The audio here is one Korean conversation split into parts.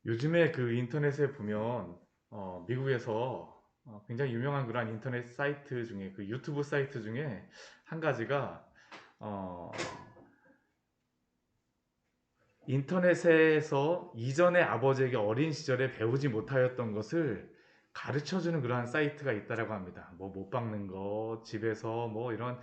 요즘에 그 인터넷에 보면 미국에서 굉장히 유명한 그런 인터넷 사이트 중에 그 유튜브 사이트 중에 한 가지가 어, 인터넷에서 이전에 아버지에게 어린 시절에 배우지 못하였던 것을 가르쳐주는 그러한 사이트가 있다라고 합니다. 뭐 못 박는 거, 집에서 뭐 이런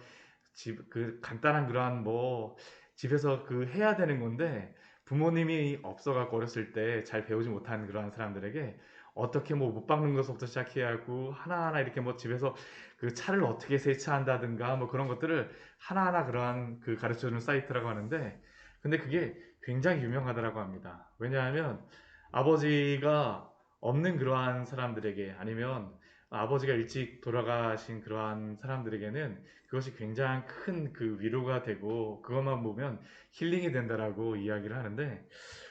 집 그 간단한 그러한 뭐 집에서 그 해야 되는 건데 부모님이 없어갖고 어렸을 때 잘 배우지 못한 그러한 사람들에게 어떻게 뭐 못 박는 것부터 시작해야 하고 하나하나 이렇게 뭐 집에서 그 차를 어떻게 세차한다든가 뭐 그런 것들을 하나하나 그러한 그 가르쳐주는 사이트라고 하는데 근데 그게 굉장히 유명하다라고 합니다. 왜냐하면 아버지가 없는 그러한 사람들에게 아니면 아버지가 일찍 돌아가신 그러한 사람들에게는 그것이 굉장히 큰 그 위로가 되고 그것만 보면 힐링이 된다라고 이야기를 하는데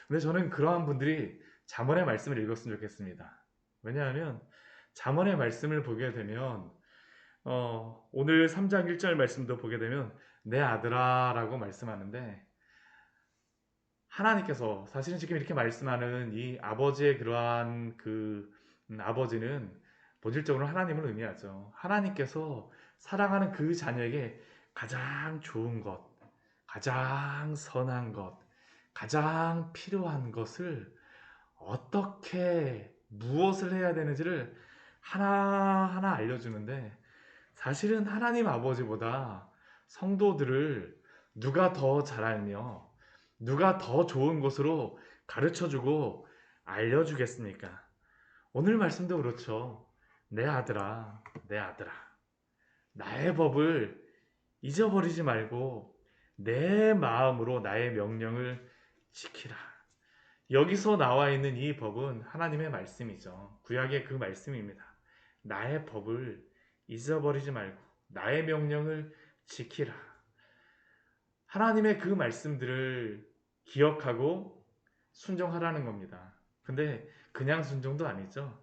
근데 저는 그러한 분들이 잠언의 말씀을 읽었으면 좋겠습니다. 왜냐하면 잠언의 말씀을 보게 되면 오늘 3장 1절 말씀도 보게 되면 내 아들아라고 말씀하는데 하나님께서 사실은 지금 이렇게 말씀하는 이 아버지의 그러한 그 아버지는 본질적으로 하나님을 의미하죠. 하나님께서 사랑하는 그 자녀에게 가장 좋은 것, 가장 선한 것, 가장 필요한 것을 어떻게 무엇을 해야 되는지를 하나하나 알려주는데 사실은 하나님 아버지보다 성도들을 누가 더 잘 알며 누가 더 좋은 것으로 가르쳐주고 알려주겠습니까? 오늘 말씀도 그렇죠. 내 아들아, 내 아들아. 나의 법을 잊어버리지 말고 내 마음으로 나의 명령을 지키라. 여기서 나와 있는 이 법은 하나님의 말씀이죠. 구약의 그 말씀입니다. 나의 법을 잊어버리지 말고 나의 명령을 지키라. 하나님의 그 말씀들을 기억하고 순종하라는 겁니다. 근데 그냥 순종도 아니죠.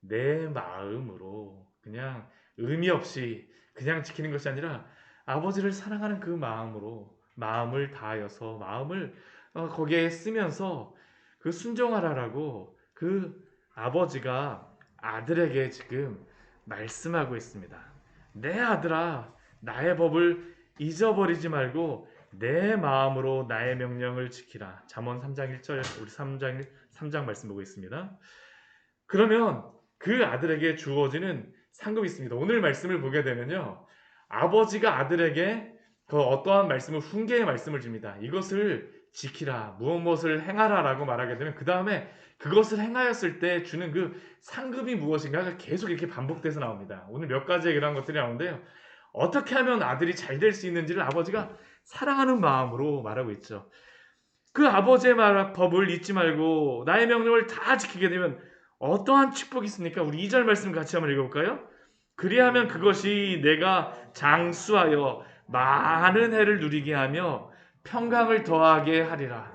내 마음으로 그냥 의미 없이 그냥 지키는 것이 아니라 아버지를 사랑하는 그 마음으로 마음을 다하여서 마음을 거기에 쓰면서 그 순종하라라고 그 아버지가 아들에게 지금 말씀하고 있습니다. 내 아들아, 나의 법을 잊어버리지 말고 내 마음으로 나의 명령을 지키라. 잠언 3장 1절 우리 3장 말씀 보고 있습니다. 그러면 그 아들에게 주어지는 상급이 있습니다. 오늘 말씀을 보게 되면요. 아버지가 아들에게 그 어떠한 말씀을 훈계의 말씀을 줍니다. 이것을 지키라, 무엇을 행하라라고 말하게 되면 그 다음에 그것을 행하였을 때 주는 그 상급이 무엇인가가 계속 이렇게 반복돼서 나옵니다. 오늘 몇 가지의 그런 것들이 나오는데요. 어떻게 하면 아들이 잘 될 수 있는지를 아버지가 사랑하는 마음으로 말하고 있죠. 그 아버지의 법을 잊지 말고 나의 명령을 다 지키게 되면 어떠한 축복이 있습니까? 우리 2절 말씀 같이 한번 읽어볼까요? 그리하면 그것이 내가 장수하여 많은 해를 누리게 하며 평강을 더하게 하리라.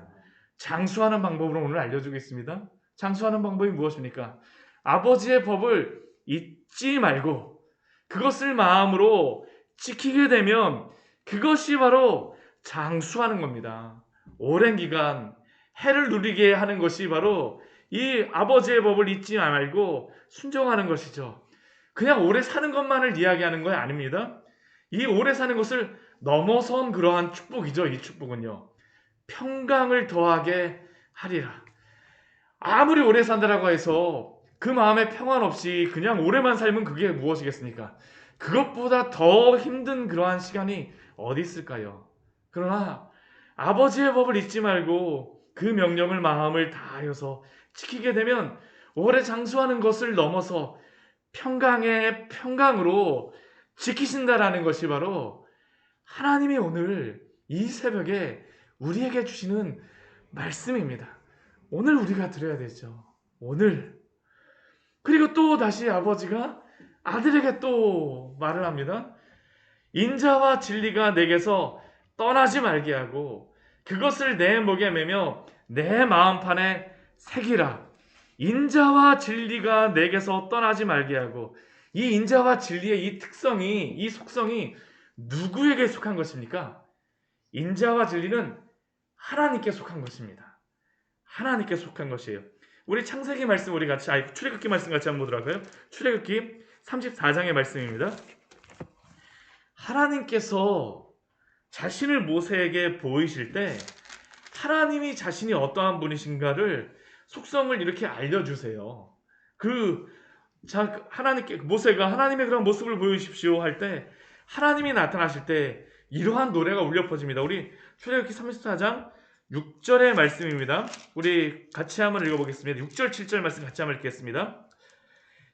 장수하는 방법으로 오늘 알려주고 있습니다. 장수하는 방법이 무엇입니까? 아버지의 법을 잊지 말고 그것을 마음으로 지키게 되면 그것이 바로 장수하는 겁니다. 오랜 기간 해를 누리게 하는 것이 바로 이 아버지의 법을 잊지 말고 순종하는 것이죠. 그냥 오래 사는 것만을 이야기하는 거 아닙니다. 이 오래 사는 것을 넘어선 그러한 축복이죠. 이 축복은요. 평강을 더하게 하리라. 아무리 오래 산다라고 해서 그 마음에 평안 없이 그냥 오래만 살면 그게 무엇이겠습니까? 그것보다 더 힘든 그러한 시간이 어디 있을까요? 그러나 아버지의 법을 잊지 말고 그 명령을 마음을 다하여서 지키게 되면 오래 장수하는 것을 넘어서 평강의 평강으로 지키신다라는 것이 바로 하나님이 오늘 이 새벽에 우리에게 주시는 말씀입니다. 오늘 우리가 드려야 되죠. 오늘. 그리고 또 다시 아버지가 아들에게 또 말을 합니다. 인자와 진리가 내게서 떠나지 말게 하고 그것을 내 목에 매며 내 마음판에 새기라. 인자와 진리가 내게서 떠나지 말게 하고 이 인자와 진리의 이 특성이 이 속성이 누구에게 속한 것입니까? 인자와 진리는 하나님께 속한 것입니다. 하나님께 속한 것이에요. 우리 창세기 말씀 우리 같이 출애굽기 말씀 같이 한번 보도록 할까요? 출애굽기 34장의 말씀입니다. 하나님께서 자신을 모세에게 보이실 때 하나님이 자신이 어떠한 분이신가를 속성을 이렇게 알려주세요. 하나님께 모세가 하나님의 그런 모습을 보여주십시오 할 때 하나님이 나타나실 때 이러한 노래가 울려 퍼집니다. 우리 출애굽기 34장 6절의 말씀입니다. 우리 같이 한번 읽어보겠습니다. 6절 7절 말씀 같이 한번 읽겠습니다.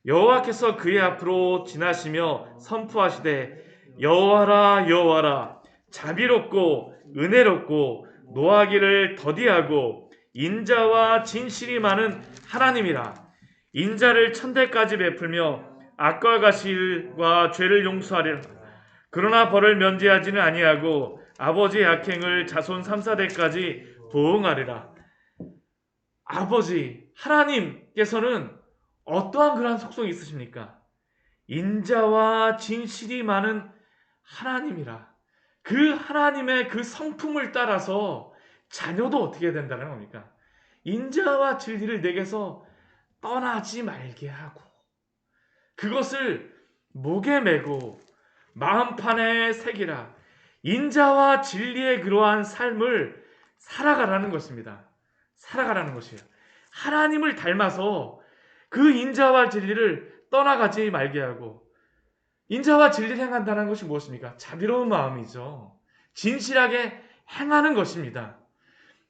여호와께서 그의 앞으로 지나시며 선포하시되 여호와라 여호와라 자비롭고 은혜롭고 노하기를 더디하고 인자와 진실이 많은 하나님이라. 인자를 천대까지 베풀며 악과 가실과 죄를 용서하리라. 그러나 벌을 면제하지는 아니하고 아버지의 악행을 자손 3, 4대까지 보응하리라. 아버지 하나님께서는 어떠한 그러한 속성이 있으십니까? 인자와 진실이 많은 하나님이라. 그 하나님의 그 성품을 따라서 자녀도 어떻게 된다는 겁니까? 인자와 진리를 내게서 떠나지 말게 하고 그것을 목에 메고 마음판에 새기라. 인자와 진리의 그러한 삶을 살아가라는 것입니다. 살아가라는 것이에요. 하나님을 닮아서 그 인자와 진리를 떠나가지 말게 하고, 인자와 진리를 행한다는 것이 무엇입니까? 자비로운 마음이죠. 진실하게 행하는 것입니다.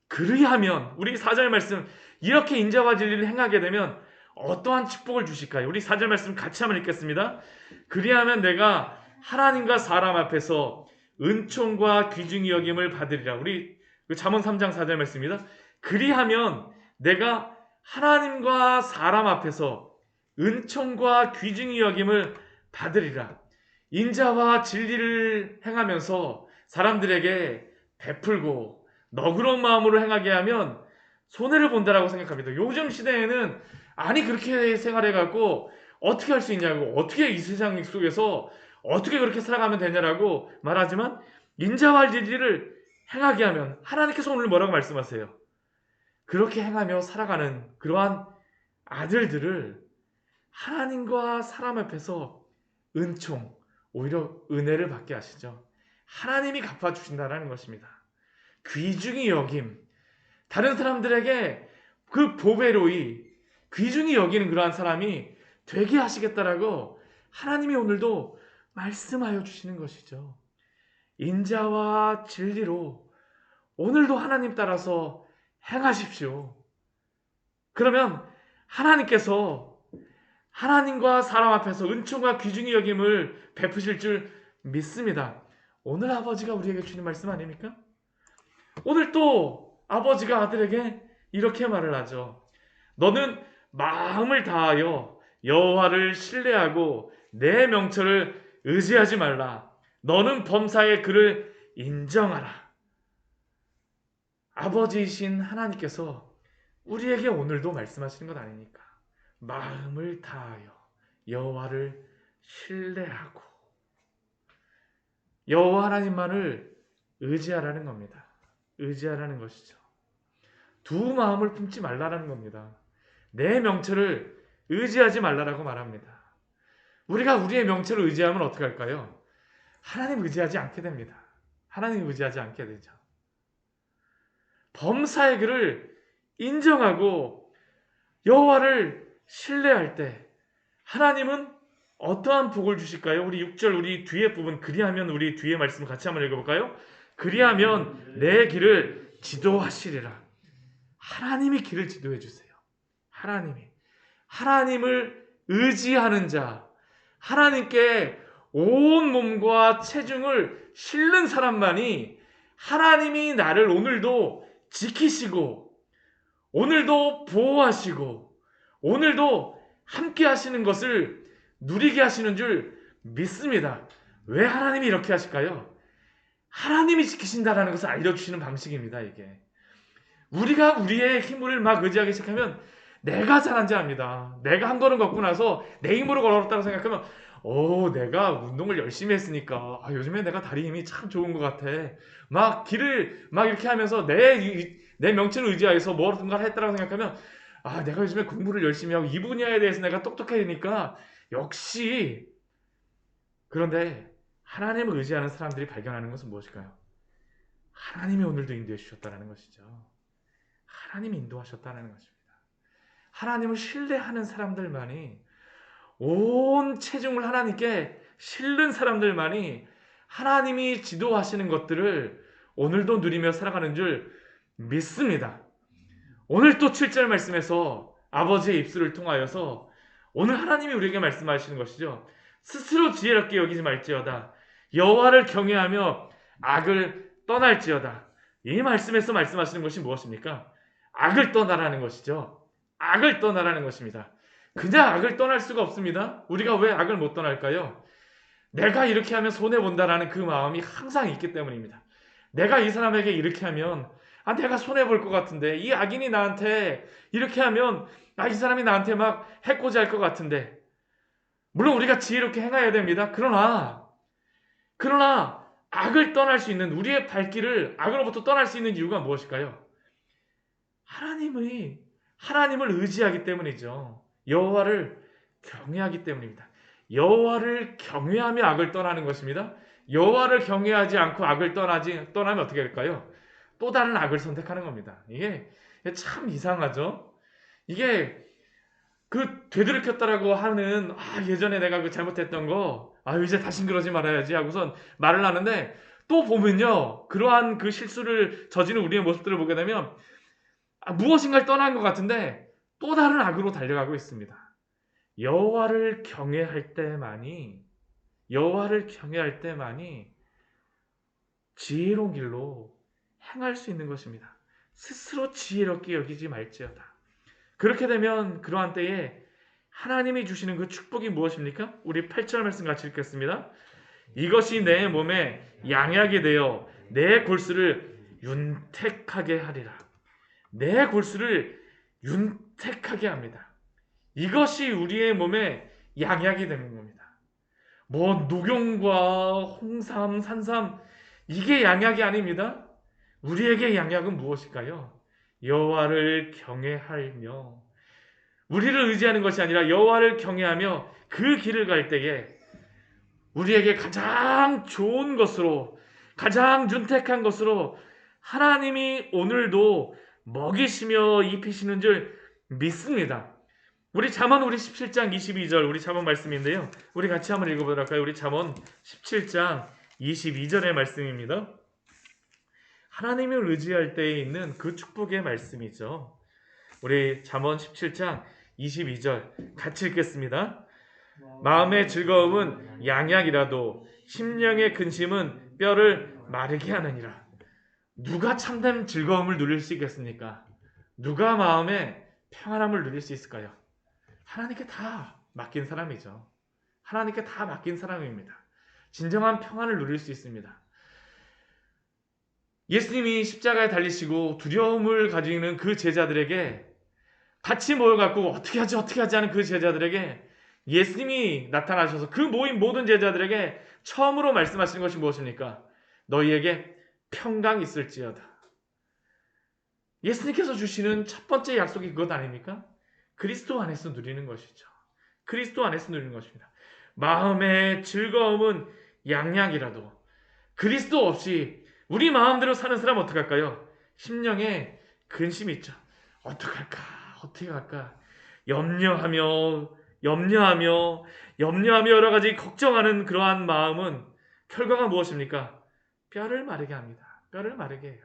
그리하면 우리 4절 말씀, 이렇게 인자와 진리를 행하게 되면 어떠한 축복을 주실까요? 우리 4절 말씀 같이 한번 읽겠습니다. 그리하면 내가 하나님과 사람 앞에서 은총과 귀중히 여김을 받으리라. 우리 잠언 3장 4절 말씀입니다. 그리하면 내가 하나님과 사람 앞에서 은총과 귀중히 여김을 받으리라. 인자와 진리를 행하면서 사람들에게 베풀고 너그러운 마음으로 행하게 하면 손해를 본다라고 생각합니다. 요즘 시대에는 아니 그렇게 생활해갖고 어떻게 할 수 있냐고, 어떻게 이 세상 속에서 어떻게 그렇게 살아가면 되냐라고 말하지만 인자와 진리를 행하게 하면 하나님께서 오늘 뭐라고 말씀하세요? 그렇게 행하며 살아가는 그러한 아들들을 하나님과 사람 앞에서 은총, 오히려 은혜를 받게 하시죠. 하나님이 갚아주신다는 것입니다. 귀중히 여김, 다른 사람들에게 그 보배로이 귀중히 여기는 그러한 사람이 되게 하시겠다라고 하나님이 오늘도 말씀하여 주시는 것이죠. 인자와 진리로 오늘도 하나님 따라서 행하십시오. 그러면 하나님께서 하나님과 사람 앞에서 은총과 귀중히 여김을 베푸실 줄 믿습니다. 오늘 아버지가 우리에게 주는 말씀 아닙니까? 오늘 또 아버지가 아들에게 이렇게 말을 하죠. 너는 마음을 다하여 여호와를 신뢰하고 내 명철을 의지하지 말라. 너는 범사의 그를 인정하라. 아버지이신 하나님께서 우리에게 오늘도 말씀하시는 것 아닙니까? 마음을 다하여 여호와를 신뢰하고 여호와 하나님만을 의지하라는 겁니다. 의지하라는 것이죠. 두 마음을 품지 말라라는 겁니다. 내 명철을 의지하지 말라라고 말합니다. 우리가 우리의 명철을 의지하면 어떻게 할까요? 하나님 의지하지 않게 됩니다. 하나님 의지하지 않게 되죠. 범사의 그를 인정하고 여호와를 신뢰할 때 하나님은 어떠한 복을 주실까요? 우리 6절 우리 뒤에 부분 그리하면 우리 뒤에 말씀 같이 한번 읽어볼까요? 그리하면 내 길을 지도하시리라. 하나님이 길을 지도해 주세요. 하나님을 의지하는 자, 하나님께 온 몸과 체중을 실는 사람만이 하나님이 나를 오늘도 지키시고 오늘도 보호하시고 오늘도 함께 하시는 것을 누리게 하시는 줄 믿습니다. 왜 하나님이 이렇게 하실까요? 하나님이 지키신다라는 것을 알려주시는 방식입니다. 이게 우리가 우리의 힘을 막 의지하기 시작하면 내가 잘한지 압니다. 내가 한 걸음 걷고 나서 내 힘으로 걸었다고 생각하면 내가 운동을 열심히 했으니까 요즘에 내가 다리 힘이 참 좋은 것 같아. 막 길을 막 이렇게 하면서 내 명체를 의지하여서 뭔가를 했다고 생각하면 아, 내가 요즘에 공부를 열심히 하고 이 분야에 대해서 내가 똑똑해지니까 역시. 그런데 하나님을 의지하는 사람들이 발견하는 것은 무엇일까요? 하나님이 오늘도 인도해 주셨다는 것이죠. 하나님이 인도하셨다는 것입니다. 하나님을 신뢰하는 사람들만이, 온 체중을 하나님께 실는 사람들만이 하나님이 지도하시는 것들을 오늘도 누리며 살아가는 줄 믿습니다. 오늘 또 7절 말씀에서 아버지의 입술을 통하여서 오늘 하나님이 우리에게 말씀하시는 것이죠. 스스로 지혜롭게 여기지 말지어다. 여호와를 경외하며 악을 떠날지어다. 이 말씀에서 말씀하시는 것이 무엇입니까? 악을 떠나라는 것이죠. 악을 떠나라는 것입니다. 그냥 악을 떠날 수가 없습니다. 우리가 왜 악을 못 떠날까요? 내가 이렇게 하면 손해본다라는 그 마음이 항상 있기 때문입니다. 내가 이 사람에게 이렇게 하면 내가 손해볼 것 같은데, 이 악인이 나한테 이렇게 하면 이 사람이 나한테 막 해코지 할 것 같은데. 물론 우리가 지혜롭게 행해야 됩니다. 그러나 악을 떠날 수 있는, 우리의 발길을 악으로부터 떠날 수 있는 이유가 무엇일까요? 하나님을 의지하기 때문이죠. 여호와를 경외하기 때문입니다. 여호와를 경외하며 악을 떠나는 것입니다. 여호와를 경외하지 않고 악을 떠나면 어떻게 될까요? 또 다른 악을 선택하는 겁니다. 이게 참 이상하죠. 이게 되돌이켰다라고 하는, 예전에 내가 잘못했던 거, 이제 다신 그러지 말아야지 하고선 말을 하는데, 또 보면요, 그러한 그 실수를 저지른 우리의 모습들을 보게 되면 무엇인가를 떠난 것 같은데 또 다른 악으로 달려가고 있습니다. 여호와를 경외할 때만이 지혜로운 길로 행할 수 있는 것입니다. 스스로 지혜롭게 여기지 말지어다. 그렇게 되면 그러한 때에 하나님이 주시는 그 축복이 무엇입니까? 우리 8절 말씀 같이 읽겠습니다. 이것이 내 몸에 양약이 되어 내 골수를 윤택하게 하리라. 내 골수를 윤택하게 합니다. 이것이 우리의 몸에 양약이 되는 겁니다. 녹용과 홍삼, 산삼, 이게 양약이 아닙니다. 우리에게 양약은 무엇일까요? 여호와를 경외하며, 우리를 의지하는 것이 아니라 여호와를 경외하며 그 길을 갈 때에 우리에게 가장 좋은 것으로, 가장 윤택한 것으로 하나님이 오늘도 먹이시며 입히시는 줄 믿습니다. 우리 잠언 17장 22절, 우리 잠언 말씀인데요. 우리 같이 한번 읽어보도록 할까요? 우리 잠언 17장 22절의 말씀입니다. 하나님을 의지할 때에 있는 그 축복의 말씀이죠. 우리 잠언 17장 22절 같이 읽겠습니다. 마음의 즐거움은 양약이라도 심령의 근심은 뼈를 마르게 하느니라. 누가 참된 즐거움을 누릴 수 있겠습니까? 누가 마음의 평안함을 누릴 수 있을까요? 하나님께 다 맡긴 사람이죠. 하나님께 다 맡긴 사람입니다. 진정한 평안을 누릴 수 있습니다. 예수님이 십자가에 달리시고 두려움을 가지는 그 제자들에게, 같이 모여갖고 어떻게 하지 하는 그 제자들에게 예수님이 나타나셔서 그 모인 모든 제자들에게 처음으로 말씀하시는 것이 무엇입니까? 너희에게 평강 있을지어다. 예수님께서 주시는 첫 번째 약속이 그것 아닙니까? 그리스도 안에서 누리는 것이죠. 그리스도 안에서 누리는 것입니다. 마음의 즐거움은 양약이라도, 그리스도 없이 우리 마음대로 사는 사람은 어떻게 할까요? 심령에 근심이 있죠. 어떻게 할까? 염려하며 여러 가지 걱정하는 그러한 마음은 결과가 무엇입니까? 뼈를 마르게 합니다. 뼈를 마르게 해요.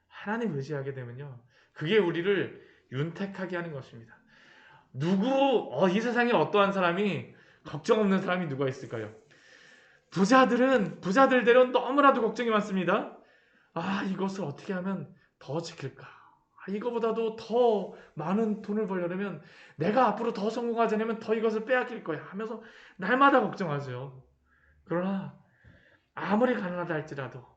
하나님 의지하게 되면요, 그게 우리를 윤택하게 하는 것입니다. 이 세상에 어떠한 사람이 걱정 없는 사람이 누가 있을까요? 부자들대로 너무나도 걱정이 많습니다. 이것을 어떻게 하면 더 지킬까? 이거보다도 더 많은 돈을 벌려면, 내가 앞으로 더 성공하자면 더 이것을 빼앗길 거야 하면서 날마다 걱정하죠. 그러나 아무리 가난하다 할지라도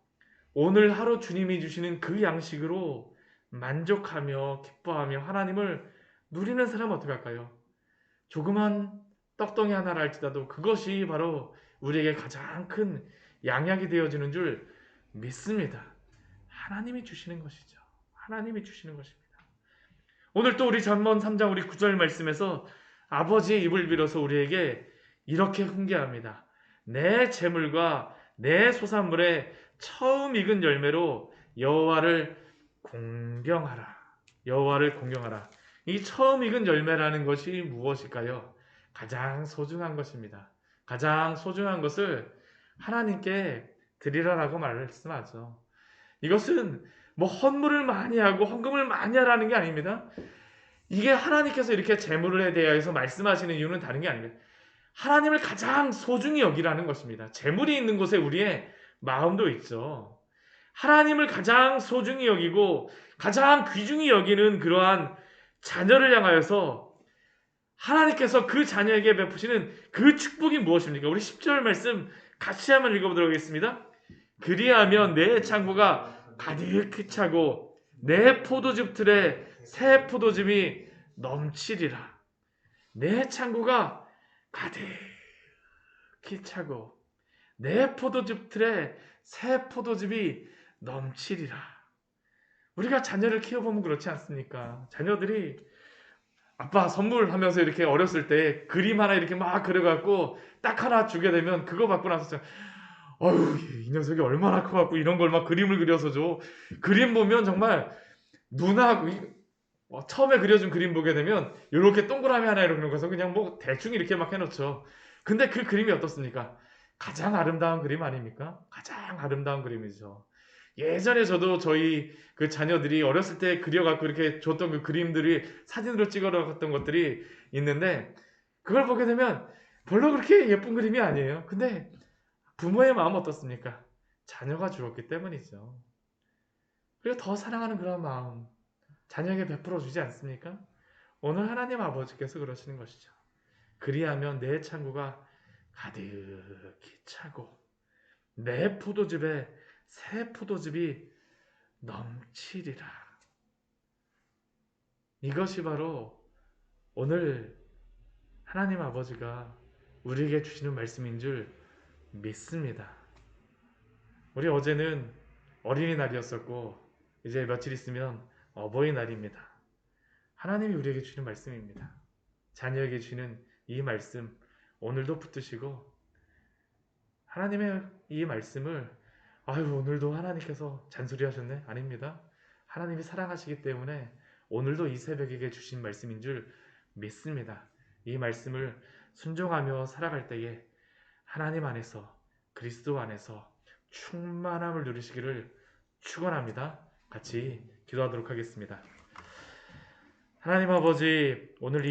오늘 하루 주님이 주시는 그 양식으로 만족하며 기뻐하며 하나님을 누리는 사람은 어떻게 할까요? 조그만 떡덩이 하나를 할지라도 그것이 바로 우리에게 가장 큰 양약이 되어지는 줄 믿습니다. 하나님이 주시는 것이죠. 하나님이 주시는 것입니다. 오늘 또 우리 잠언 3장 우리 9절 말씀에서 아버지의 입을 빌어서 우리에게 이렇게 훈계합니다. 내 재물과 내 소산물의 처음 익은 열매로 여호와를 공경하라. 여호와를 공경하라. 이 처음 익은 열매라는 것이 무엇일까요? 가장 소중한 것입니다. 가장 소중한 것을 하나님께 드리라라고 말씀하죠. 이것은 뭐 헌물을 많이 하고 헌금을 많이 하라는 게 아닙니다. 이게 하나님께서 이렇게 재물에 대해서 말씀하시는 이유는 다른 게 아닙니다. 하나님을 가장 소중히 여기라는 것입니다. 재물이 있는 곳에 우리의 마음도 있죠. 하나님을 가장 소중히 여기고 가장 귀중히 여기는 그러한 자녀를 향하여서 하나님께서 그 자녀에게 베푸시는 그 축복이 무엇입니까? 우리 10절 말씀 같이 한번 읽어보도록 하겠습니다. 그리하면 내 창고가 가득히 차고 내 포도즙 틀에 새 포도즙이 넘치리라. 내 창고가 가득히 차고 내 포도즙 틀에 새 포도즙이 넘치리라. 우리가 자녀를 키워보면 그렇지 않습니까? 자녀들이 아빠 선물하면서 이렇게 어렸을 때 그림 하나 이렇게 막 그려갖고 딱 하나 주게 되면 그거 받고 나서 어휴 이 녀석이 얼마나 커갖고 이런 걸 막 그림을 그려서 줘. 그림 보면 정말 눈하고 처음에 그려준 그림 보게 되면 이렇게 동그라미 하나 이렇게 놓고서 그냥 뭐 대충 이렇게 막 해놓죠. 근데 그 그림이 어떻습니까? 가장 아름다운 그림 아닙니까? 가장 아름다운 그림이죠. 예전에 저도 저희 그 자녀들이 어렸을 때 그려갖고 이렇게 줬던 그 그림들이 사진으로 찍어놨던 것들이 있는데 그걸 보게 되면 별로 그렇게 예쁜 그림이 아니에요. 근데 부모의 마음 어떻습니까? 자녀가 주었기 때문이죠. 그리고 더 사랑하는 그런 마음 자녀에게 베풀어 주지 않습니까? 오늘 하나님 아버지께서 그러시는 것이죠. 그리하면 내 창고가 가득히 차고 내 포도즙에 새 포도즙이 넘치리라. 이것이 바로 오늘 하나님 아버지가 우리에게 주시는 말씀인 줄 믿습니다. 우리 어제는 어린이날이었었고 이제 며칠 있으면 어버이날입니다. 하나님이 우리에게 주시는 말씀입니다. 자녀에게 주시는 이 말씀 오늘도 붙드시고 하나님의 이 말씀을 아유 오늘도 하나님께서 잔소리하셨네? 아닙니다. 하나님이 사랑하시기 때문에 오늘도 이 새벽에 주신 말씀인 줄 믿습니다. 이 말씀을 순종하며 살아갈 때에 하나님 안에서 그리스도 안에서 충만함을 누리시기를 축원합니다. 같이 기도하도록 하겠습니다. 하나님 아버지 오늘